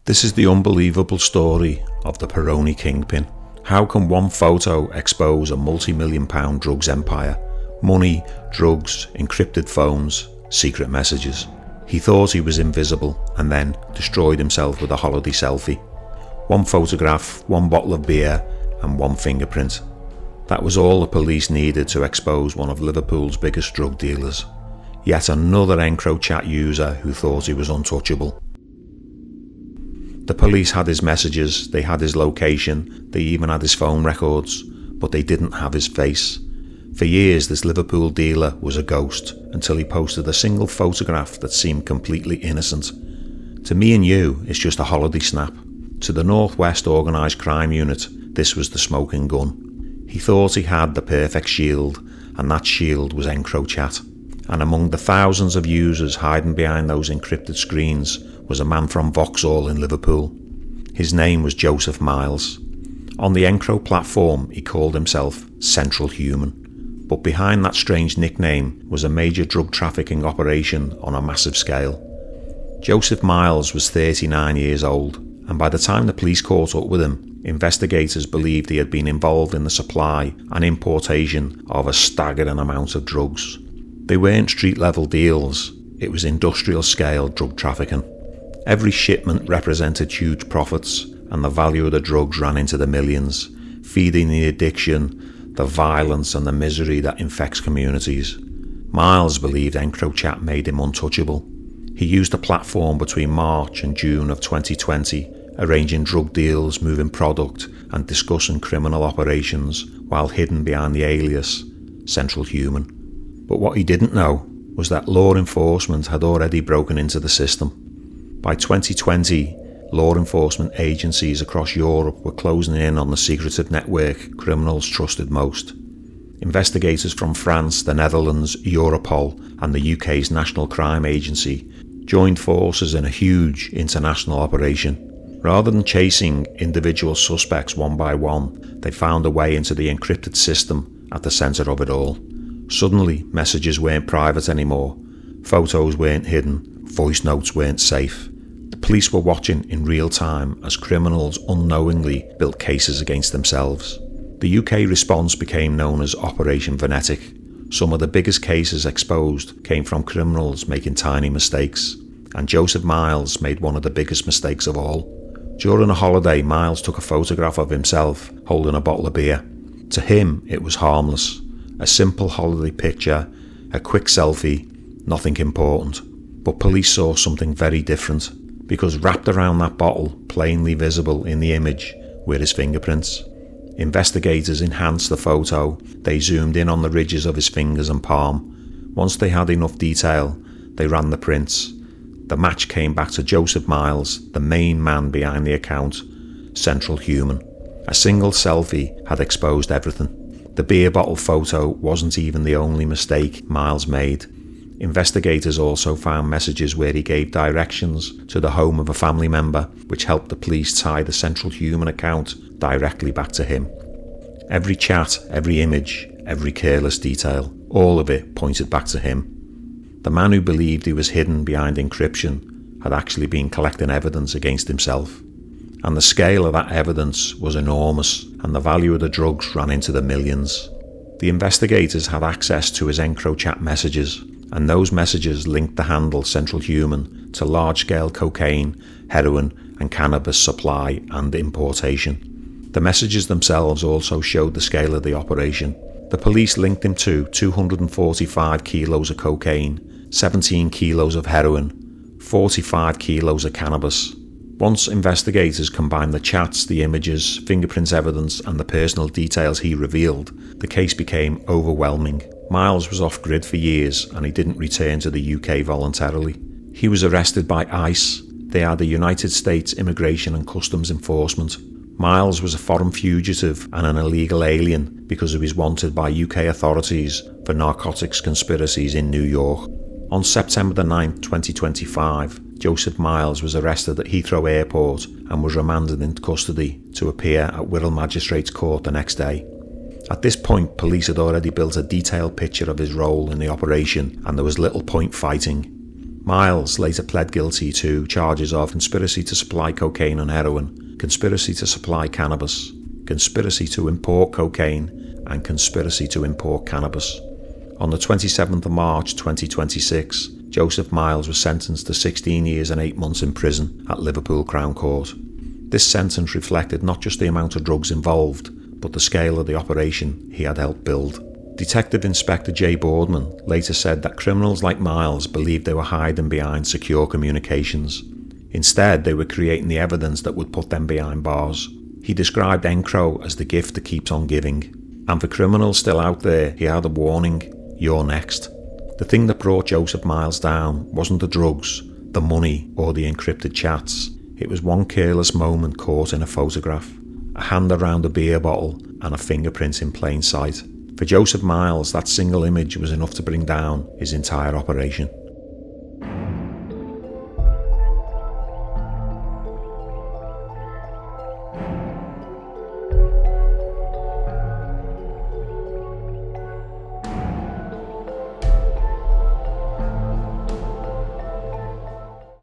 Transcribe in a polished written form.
This is the unbelievable story of the Peroni Kingpin. How can one photo expose a multi-million-pound drugs empire? Money, drugs, encrypted phones, secret messages. He thought he was invisible and then destroyed himself with a holiday selfie. One photograph, one bottle of beer and one fingerprint. That was all the police needed to expose one of Liverpool's biggest drug dealers. Yet another EncroChat user who thought he was untouchable. The police had his messages, they had his location, they even had his phone records, but they didn't have his face. For years this Liverpool dealer was a ghost, until he posted a single photograph that seemed completely innocent. To me and you, it's just a holiday snap. To the Northwest Organised Crime Unit, this was the smoking gun. He thought he had the perfect shield, and that shield was EncroChat. And among the thousands of users hiding behind those encrypted screens was a man from Vauxhall in Liverpool. His name was josephmiles. On the Encro platform he called himself Central Human. But behind that strange nickname was a major drug trafficking operation on a massive scale. Josephmiles was 39 years old, and by the time the police caught up with him, investigators believed he had been involved in the supply and importation of a staggering amount of drugs. They weren't street-level deals, it was industrial-scale drug trafficking. Every shipment represented huge profits, and the value of the drugs ran into the millions, feeding the addiction, the violence and the misery that infects communities. Miles believed EncroChat made him untouchable. He used the platform between March and June of 2020, arranging drug deals, moving product and discussing criminal operations while hidden behind the alias Central Human. But what he didn't know was that law enforcement had already broken into the system. By 2020, law enforcement agencies across Europe were closing in on the secretive network criminals trusted most. Investigators from France, the Netherlands, Europol and the UK's National Crime Agency joined forces in a huge international operation. Rather than chasing individual suspects one by one, they found a way into the encrypted system at the centre of it all. Suddenly, messages weren't private anymore, photos weren't hidden, voice notes weren't safe. The police were watching in real time as criminals unknowingly built cases against themselves. The UK response became known as Operation Venetic. Some of the biggest cases exposed came from criminals making tiny mistakes, and Josephmiles made one of the biggest mistakes of all. During a holiday, Miles took a photograph of himself holding a bottle of beer. To him, it was harmless. A simple holiday picture, a quick selfie, nothing important. But police saw something very different, because wrapped around that bottle, plainly visible in the image, were his fingerprints. Investigators enhanced the photo, they zoomed in on the ridges of his fingers and palm. Once they had enough detail, they ran the prints. The match came back to Josephmiles, the main man behind the account, Central Human. A single selfie had exposed everything. The beer bottle photo wasn't even the only mistake Miles made. Investigators also found messages where he gave directions to the home of a family member, which helped the police tie the Central Human account directly back to him. Every chat, every image, every careless detail, all of it pointed back to him. The man who believed he was hidden behind encryption had actually been collecting evidence against himself. And the scale of that evidence was enormous, and the value of the drugs ran into the millions. The investigators had access to his EncroChat messages, and those messages linked the handle Central Human to large-scale cocaine, heroin and cannabis supply and importation. The messages themselves also showed the scale of the operation. The police linked him to 245 kilos of cocaine, 17 kilos of heroin, 45 kilos of cannabis. Once investigators combined the chats, the images, fingerprints evidence and the personal details he revealed, the case became overwhelming. Miles was off-grid for years and he didn't return to the UK voluntarily. He was arrested by ICE. They are the United States Immigration and Customs Enforcement. Miles was a foreign fugitive and an illegal alien because he was wanted by UK authorities for narcotics conspiracies in New York. On September the 9th, 2025, Josephmiles was arrested at Heathrow Airport and was remanded into custody to appear at Wirral Magistrates Court the next day. At this point, police had already built a detailed picture of his role in the operation and there was little point fighting. Miles later pled guilty to charges of conspiracy to supply cocaine and heroin, conspiracy to supply cannabis, conspiracy to import cocaine, and conspiracy to import cannabis. On the 27th of March 2026, Joseph Miles was sentenced to 16 years and 8 months in prison at Liverpool Crown Court. This sentence reflected not just the amount of drugs involved, but the scale of the operation he had helped build. Detective Inspector J. Boardman later said that criminals like Miles believed they were hiding behind secure communications. Instead, they were creating the evidence that would put them behind bars. He described Encro as the gift that keeps on giving. And for criminals still out there, he had a warning: you're next. The thing that brought Joseph Miles down wasn't the drugs, the money, or the encrypted chats. It was one careless moment caught in a photograph, a hand around a beer bottle, and a fingerprint in plain sight. For Joseph Miles, that single image was enough to bring down his entire operation.